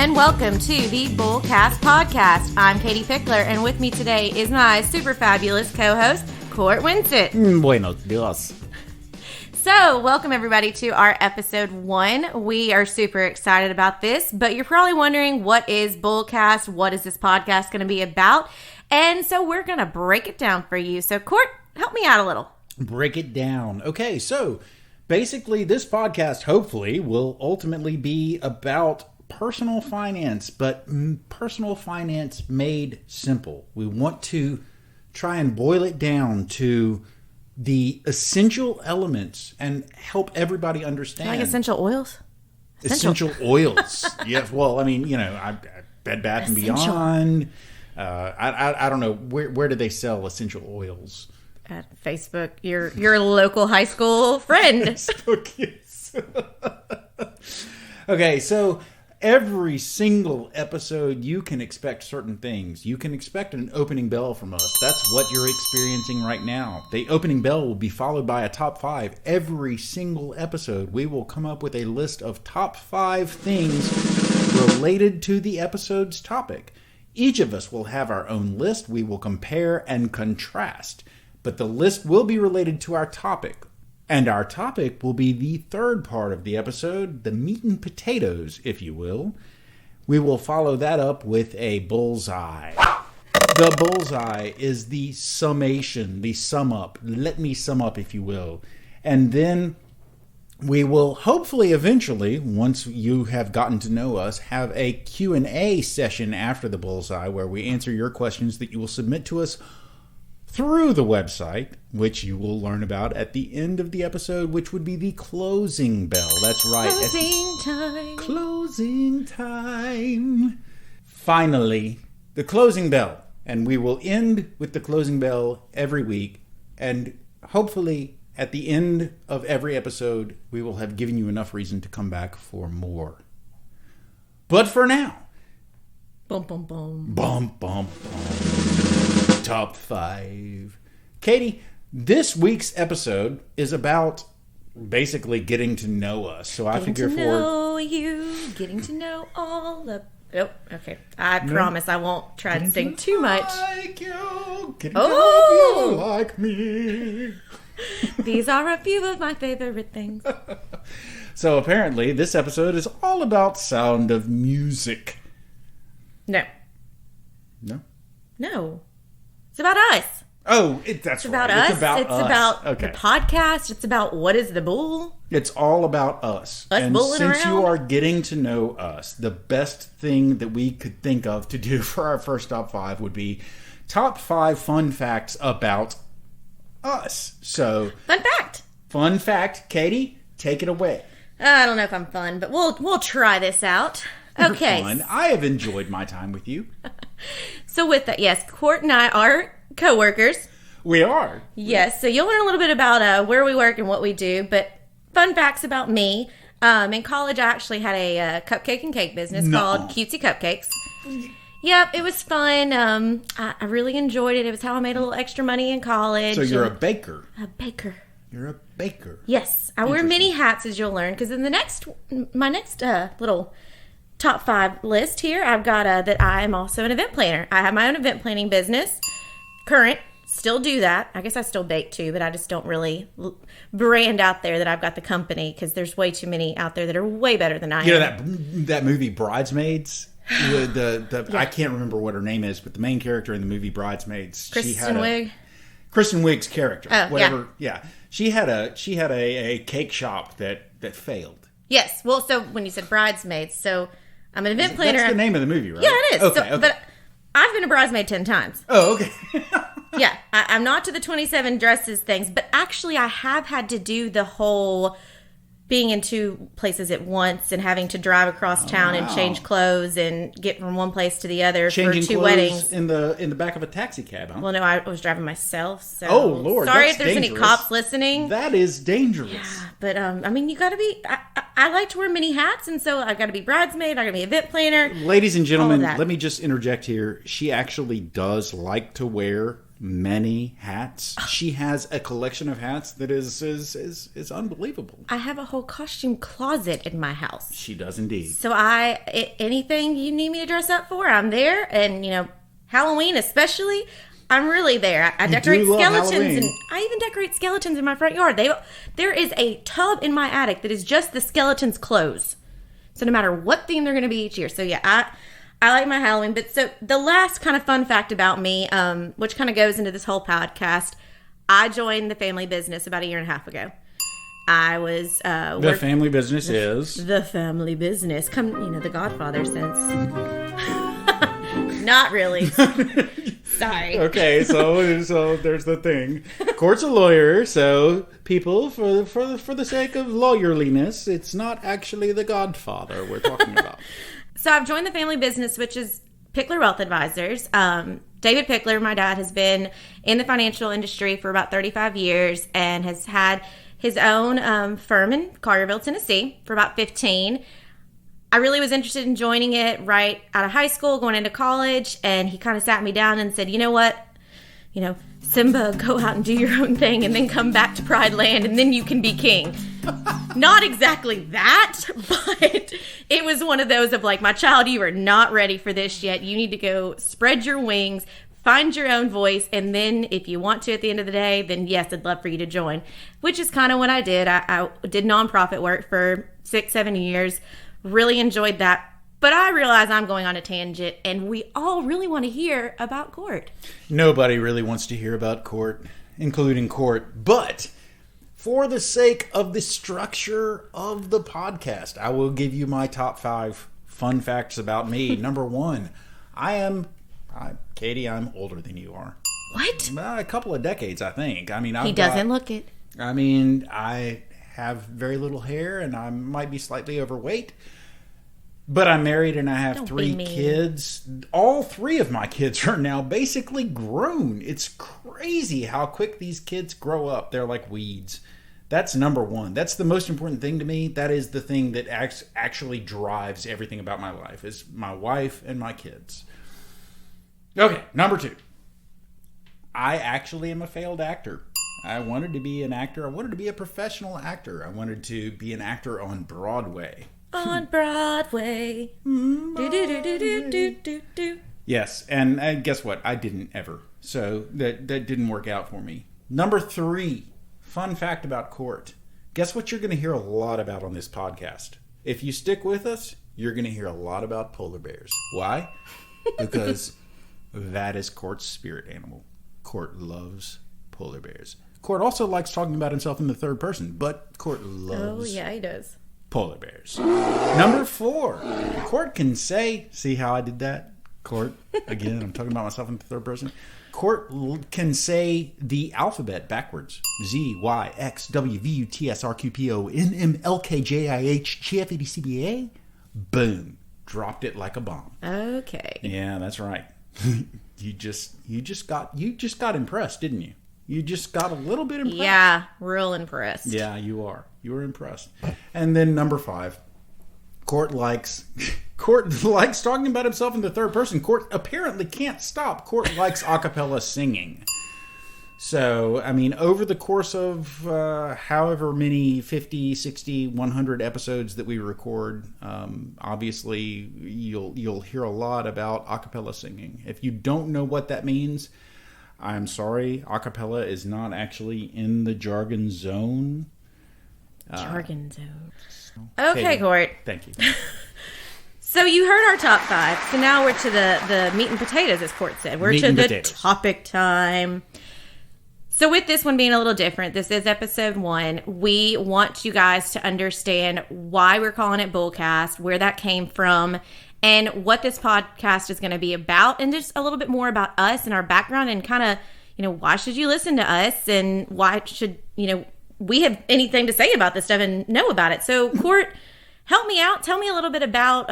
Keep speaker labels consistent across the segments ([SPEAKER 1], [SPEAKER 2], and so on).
[SPEAKER 1] and welcome to the BullCast podcast. I'm Katie Pickler, and with me today is my super fabulous co-host, Cort Winsett.
[SPEAKER 2] Buenos dias.
[SPEAKER 1] So, welcome everybody to our episode 1. We are super excited about this, but you're probably wondering, what is BullCast? What is this podcast going to be about? And so we're going to break it down for you. So, Cort, help me out a little.
[SPEAKER 2] Break it down. Okay, so basically this podcast hopefully will ultimately be about personal finance, but personal finance made simple. We want to try and boil it down to the essential elements and help everybody understand.
[SPEAKER 1] Like essential oils?
[SPEAKER 2] Essential oils. Yes. Well, I mean, you know, Bed Bath and Beyond. I don't know where do they sell essential oils?
[SPEAKER 1] At Facebook, your local high school friend.
[SPEAKER 2] Facebook, yes. Okay, so every single episode, you can expect certain things. You can expect an opening bell from us. That's what you're experiencing right now. The opening bell will be followed by a top 5. Every single episode, we will come up with a list of top 5 things related to the episode's topic. Each of us will have our own list. We will compare and contrast. But the list will be related to our topic. And our topic will be the third part of the episode, the meat and potatoes, if you will. We will follow that up with a bullseye. The bullseye is the summation, the sum up. Let me sum up, if you will. And then we will hopefully eventually, once you have gotten to know us, have a Q&A session after the bullseye where we answer your questions that you will submit to us through the website, which you will learn about at the end of the episode, which would be the closing bell. That's right.
[SPEAKER 1] Closing time.
[SPEAKER 2] Closing time. Finally, the closing bell. And we will end with the closing bell every week. And hopefully, at the end of every episode, we will have given you enough reason to come back for more. But for now,
[SPEAKER 1] Bum, bum, bum.
[SPEAKER 2] bum, bum, bum. Top 5. Katie, this week's episode is about basically getting to know us. So I figure
[SPEAKER 1] Getting to know you, getting to know all of... Oh, okay. I promise I won't try to sing too much.
[SPEAKER 2] Like you, getting to know you like me.
[SPEAKER 1] These are a few of my favorite things.
[SPEAKER 2] So apparently this episode is all about Sound of Music.
[SPEAKER 1] No.
[SPEAKER 2] No?
[SPEAKER 1] No. It's about us.
[SPEAKER 2] Oh, that's
[SPEAKER 1] It's about
[SPEAKER 2] right.
[SPEAKER 1] us.
[SPEAKER 2] It's about us.
[SPEAKER 1] About
[SPEAKER 2] Okay.
[SPEAKER 1] the podcast. It's about what is the bull.
[SPEAKER 2] It's all about us.
[SPEAKER 1] Us
[SPEAKER 2] and
[SPEAKER 1] bulling
[SPEAKER 2] since you
[SPEAKER 1] around?
[SPEAKER 2] are getting to know us, the best thing that we could think of to do for our first top 5 would be top 5 fun facts about us. So,
[SPEAKER 1] Fun fact.
[SPEAKER 2] Katie, take it away.
[SPEAKER 1] I don't know if I'm fun, but we'll try this out. Okay.
[SPEAKER 2] You're fun. I have enjoyed my time with you.
[SPEAKER 1] So with that, yes, Cort and I are co-workers.
[SPEAKER 2] We are.
[SPEAKER 1] Yes, so you'll learn a little bit about where we work and what we do, but fun facts about me. In college, I actually had a cupcake and cake business called Cutesy Cupcakes. Yep, it was fun. I really enjoyed it. It was how I made a little extra money in college.
[SPEAKER 2] So you're a baker.
[SPEAKER 1] A baker.
[SPEAKER 2] You're a baker.
[SPEAKER 1] Yes, I wear many hats, as you'll learn, because in my next little top 5 list here, I've got that I am also an event planner. I have my own event planning business. Still do that. I guess I still bake too, but I just don't really brand out there that I've got the company, because there's way too many out there that are way better than I am.
[SPEAKER 2] You know that movie Bridesmaids? I can't remember what her name is, but the main character in the movie Bridesmaids,
[SPEAKER 1] Kristen Wiig.
[SPEAKER 2] Kristen Wiig's character.
[SPEAKER 1] Oh,
[SPEAKER 2] whatever. Yeah. She had a cake shop that failed.
[SPEAKER 1] Yes. Well, so when you said Bridesmaids, so I'm an event planner.
[SPEAKER 2] That's the name of the movie, right?
[SPEAKER 1] Yeah, it is.
[SPEAKER 2] Okay.
[SPEAKER 1] But I've been a bridesmaid 10 times.
[SPEAKER 2] Oh, okay.
[SPEAKER 1] Yeah, I'm not to the 27 dresses things, but actually I have had to do the whole being in 2 places at once and having to drive across town and change clothes and get from one place to the other
[SPEAKER 2] Changing
[SPEAKER 1] for 2
[SPEAKER 2] clothes
[SPEAKER 1] weddings.
[SPEAKER 2] in the back of a taxi cab, huh?
[SPEAKER 1] Well, no, I was driving myself. So
[SPEAKER 2] Oh, Lord,
[SPEAKER 1] sorry
[SPEAKER 2] that's
[SPEAKER 1] if there's
[SPEAKER 2] dangerous.
[SPEAKER 1] any cops listening.
[SPEAKER 2] That is dangerous.
[SPEAKER 1] Yeah, but I mean, you got to be. I like to wear many hats, and so I've got to be bridesmaid. I got to be event planner.
[SPEAKER 2] Ladies and gentlemen,
[SPEAKER 1] that.
[SPEAKER 2] let me just interject here. She actually does like to wear many hats. She has a collection of hats that is unbelievable.
[SPEAKER 1] I have a whole costume closet in my house.
[SPEAKER 2] She does indeed.
[SPEAKER 1] So anything you need me to dress up for, I'm there. And, Halloween especially, I'm really there. I decorate skeletons, and I even decorate skeletons in my front yard. There is a tub in my attic that is just the skeletons' clothes. So no matter what theme they're going to be each year. So yeah, I like my Halloween. But so the last kind of fun fact about me, which kind of goes into this whole podcast, I joined the family business about 1.5 years ago. I was
[SPEAKER 2] the family business is
[SPEAKER 1] the family business. The Godfather sense. Not really. Sorry.
[SPEAKER 2] Okay, so there's the thing. Cort's a lawyer, so people, for the sake of lawyerliness, it's not actually the Godfather we're talking about.
[SPEAKER 1] So I've joined the family business, which is Pickler Wealth Advisors. David Pickler, my dad, has been in the financial industry for about 35 years and has had his own firm in Collierville, Tennessee for about 15. I really was interested in joining it right out of high school, going into college, and he kind of sat me down and said, you know what? Simba, go out and do your own thing and then come back to Pride Land and then you can be king. Not exactly that, but it was one of those of like, my child, you are not ready for this yet. You need to go spread your wings, find your own voice, and then if you want to at the end of the day, then yes, I'd love for you to join, which is kind of what I did. I did nonprofit work for 6-7 years. Really enjoyed that. But I realize I'm going on a tangent, and we all really want to hear about Cort.
[SPEAKER 2] Nobody really wants to hear about Cort, including Cort. But for the sake of the structure of the podcast, I will give you my top 5 fun facts about me. Number 1, Katie, I'm older than you are.
[SPEAKER 1] What?
[SPEAKER 2] A couple of decades, I think.
[SPEAKER 1] He doesn't look it.
[SPEAKER 2] I have very little hair, and I might be slightly overweight. But I'm married and I have 3 kids. All 3 of my kids are now basically grown. It's crazy how quick these kids grow up. They're like weeds. That's number 1. That's the most important thing to me. That is the thing that actually drives everything about my life, is my wife and my kids. Okay, number 2. I actually am a failed actor. I wanted to be an actor. I wanted to be a professional actor. I wanted to be an actor on Broadway.
[SPEAKER 1] On Broadway. Do, do, do, do, do, do, do.
[SPEAKER 2] Yes, and guess what? I didn't ever. So that didn't work out for me. Number 3, fun fact about Cort. Guess what you're going to hear a lot about on this podcast? If you stick with us, you're going to hear a lot about polar bears. Why? Because that is Cort's spirit animal. Cort loves polar bears. Cort also likes talking about himself in the third person, but Cort loves...
[SPEAKER 1] Oh, yeah, he does.
[SPEAKER 2] Polar bears. Number 4, Cort can say, see how I did that? Cort, again, I'm talking about myself in the third person. Cort can say the alphabet backwards. Z, Y, X, W, V, U, T, S, R, Q, P, O, N, M, L, K, J, I, H, G, F, A, D, C, B, A. Boom. Dropped it like a bomb.
[SPEAKER 1] Okay.
[SPEAKER 2] Yeah, that's right. You just got impressed, didn't you? You just got a little bit impressed.
[SPEAKER 1] Yeah, real impressed.
[SPEAKER 2] Yeah, you are. You were impressed. And then number 5, Cort likes talking about himself in the third person. Cort apparently can't stop. Cort likes a cappella singing. So, over the course of however many 50, 60, 100 episodes that we record, obviously you'll hear a lot about a cappella singing. If you don't know what that means, I'm sorry. A cappella is not actually in the jargon zone.
[SPEAKER 1] Jargon zone. Okay, Cort.
[SPEAKER 2] Thank you.
[SPEAKER 1] So you heard our top 5. So now we're to the meat and potatoes, as Cort said. We're to the topic time. So with this one being a little different, this is episode 1. We want you guys to understand why we're calling it BullCast, where that came from, and what this podcast is going to be about, and just a little bit more about us and our background, and kind of, why should you listen to us, and why should, we have anything to say about this stuff and know about it. So, Cort, help me out. Tell me a little bit about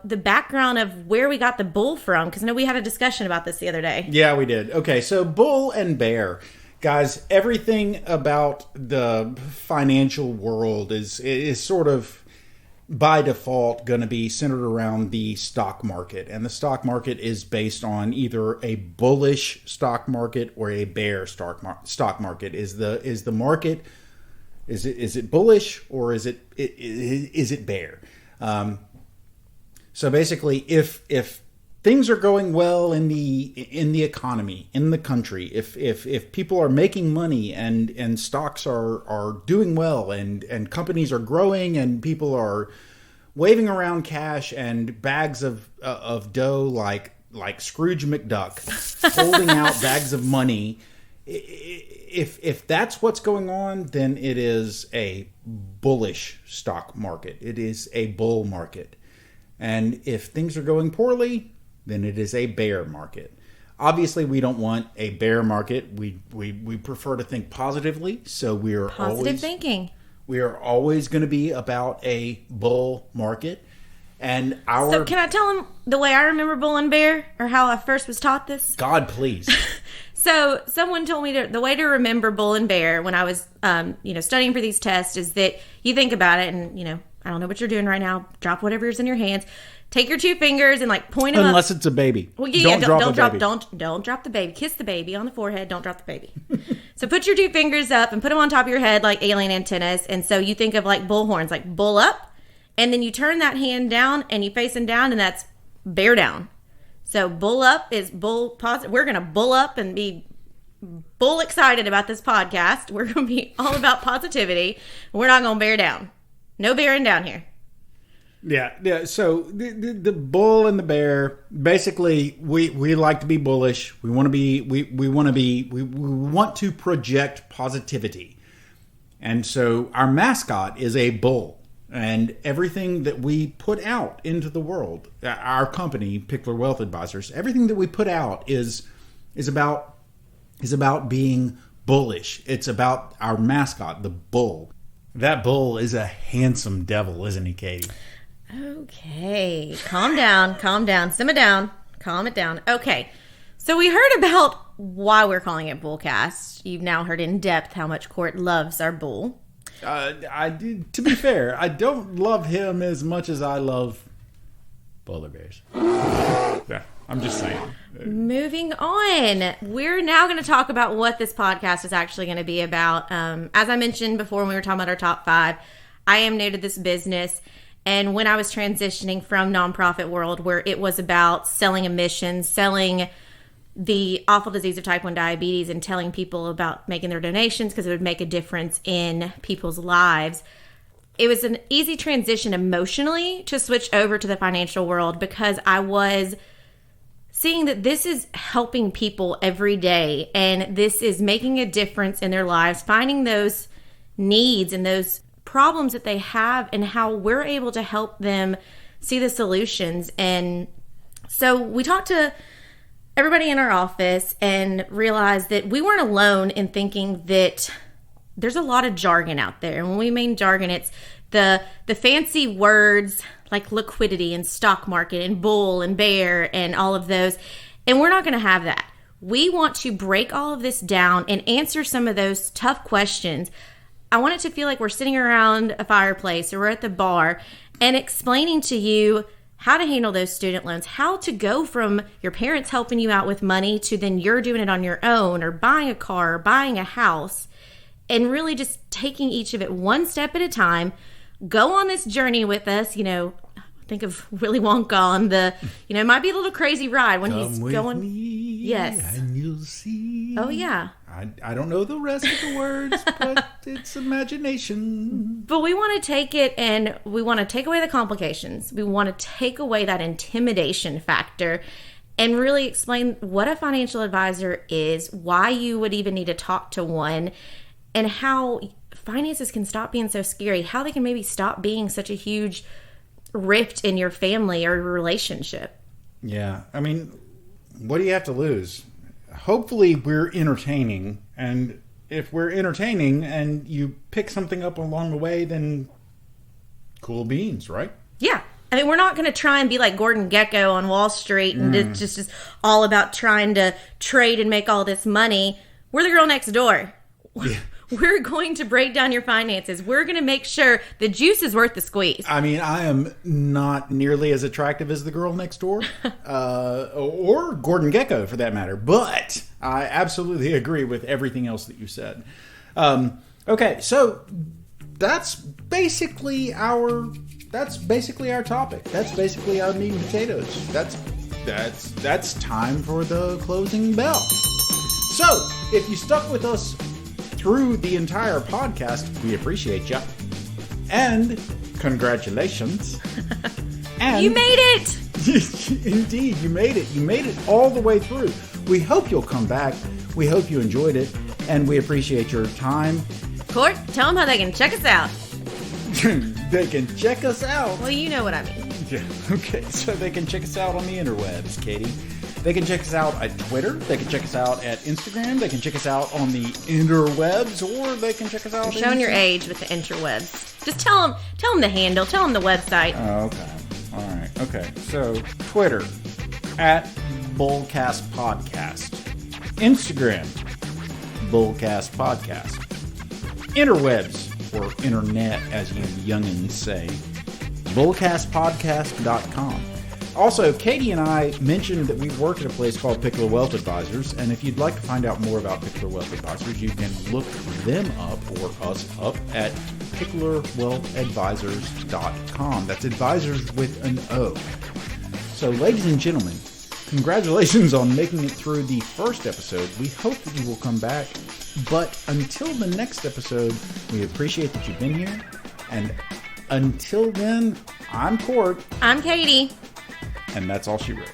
[SPEAKER 1] the background of where we got the bull from, because I know we had a discussion about this the other day.
[SPEAKER 2] Yeah, we did. Okay, so bull and bear. Guys, everything about the financial world is sort of by default going to be centered around the stock market. And the stock market is based on either a bullish stock market or a bear stock market. Is the market, is it bullish or is it bear? So basically, if things are going well in the economy, in the country, if people are making money and stocks are doing well and companies are growing and people are waving around cash and bags of dough like Scrooge McDuck, holding out bags of money, if that's what's going on, then it is a bullish stock market. It is a bull market. And if things are going poorly, then it is a bear market. Obviously, we don't want a bear market. We prefer to think positively. So we are
[SPEAKER 1] positive thinking.
[SPEAKER 2] We are always going to be about a bull market. And
[SPEAKER 1] So can I tell them the way I remember bull and bear, or how I first was taught this?
[SPEAKER 2] God, please.
[SPEAKER 1] So someone told me the way to remember bull and bear when I was studying for these tests is that you think about it and I don't know what you're doing right now. Drop whatever's in your hands. Take your two fingers and point them
[SPEAKER 2] Unless it's a baby.
[SPEAKER 1] Well, don't drop the baby. Kiss the baby on the forehead. Don't drop the baby. So put your two fingers up and put them on top of your head like alien antennas. And so you think of bull horns, like bull up. And then you turn that hand down and you face them down, and that's bear down. So bull up is bull positive. We're going to bull up and be bull excited about this podcast. We're going to be all about positivity. We're not going to bear down. No bearing down here.
[SPEAKER 2] Yeah. So the bull and the bear, basically, we like to be bullish. We want to project positivity, and so our mascot is a bull. And everything that we put out into the world, our company, Pickler Wealth Advisors, everything that we put out is about being bullish. It's about our mascot, the bull. That bull is a handsome devil, isn't he, Katie?
[SPEAKER 1] Okay. Calm down. Simmer down. Calm it down. Okay. So we heard about why we're calling it BullCast. You've now heard in depth how much Cort loves our bull.
[SPEAKER 2] To be fair, I don't love him as much as I love polar bears. Yeah, I'm just saying.
[SPEAKER 1] Moving on. We're now going to talk about what this podcast is actually going to be about. As I mentioned before when we were talking about our top 5, I am new to this business. And when I was transitioning from nonprofit world where it was about selling emissions, selling the awful disease of type 1 diabetes and telling people about making their donations because it would make a difference in people's lives, it was an easy transition emotionally to switch over to the financial world because I was seeing that this is helping people every day and this is making a difference in their lives, finding those needs and those problems that they have and how we're able to help them see the solutions. And so we talked to everybody in our office and realized that we weren't alone in thinking that there's a lot of jargon out there. And when we mean jargon, it's the fancy words like liquidity and stock market and bull and bear and all of those. And we're not going to have that. We want to break all of this down and answer some of those tough questions. I want it to feel like we're sitting around a fireplace or we're at the bar and explaining to you how to handle those student loans, how to go from your parents helping you out with money to then you're doing it on your own or buying a car or buying a house, and really just taking each of it one step at a time. Go on this journey with us. Think of Willy Wonka on the, it might be a little crazy ride when he's going. Yes.
[SPEAKER 2] And you'll see.
[SPEAKER 1] Oh, yeah.
[SPEAKER 2] I don't know the rest of the words, but it's imagination.
[SPEAKER 1] But we want to take it and we want to take away the complications. We want to take away that intimidation factor and really explain what a financial advisor is, why you would even need to talk to one, and how finances can stop being so scary, how they can maybe stop being such a huge rift in your family or your relationship.
[SPEAKER 2] Yeah. I mean, what do you have to lose? Hopefully we're entertaining, and if we're entertaining and you pick something up along the way, then cool beans, right?
[SPEAKER 1] Yeah. I mean, we're not going to try and be like Gordon Gekko on Wall Street and it's just all about trying to trade and make all this money. We're the girl next door.
[SPEAKER 2] Yeah.
[SPEAKER 1] We're going to break down your finances. We're going to make sure the juice is worth the squeeze.
[SPEAKER 2] I mean, I am not nearly as attractive as the girl next door, or Gordon Gekko for that matter, but I absolutely agree with everything else that you said. Okay, so that's basically our topic. That's basically our meat and potatoes. That's time for the closing bell. So, if you stuck with us through the entire podcast, we appreciate you. And congratulations. And
[SPEAKER 1] you made it!
[SPEAKER 2] Indeed, you made it. You made it all the way through. We hope you'll come back. We hope you enjoyed it. And we appreciate your time.
[SPEAKER 1] Cort, tell them how they can check us out.
[SPEAKER 2] They can check us out.
[SPEAKER 1] Well, you know what I mean.
[SPEAKER 2] Yeah, okay, so they can check us out on the interwebs, Katie. They can check us out at Twitter. They can check us out at Instagram. They can check us out on the interwebs, or they can check us out.
[SPEAKER 1] You're showing your age with the interwebs. Just tell them the handle. Tell them the website.
[SPEAKER 2] Oh, okay. All right. Okay. So Twitter at BullCast Podcast. Instagram BullCast Podcast. Interwebs, or internet, as you youngins say. BullCastPodcast.com. Also, Katie and I mentioned that we work at a place called Pickler Wealth Advisors, and if you'd like to find out more about Pickler Wealth Advisors, you can look them up, or us up, at picklerwealthadvisors.com. That's advisors with an O. So, ladies and gentlemen, congratulations on making it through the first episode. We hope that you will come back, but until the next episode, we appreciate that you've been here, and until then, I'm Cort.
[SPEAKER 1] I'm Katie.
[SPEAKER 2] And that's all she wrote.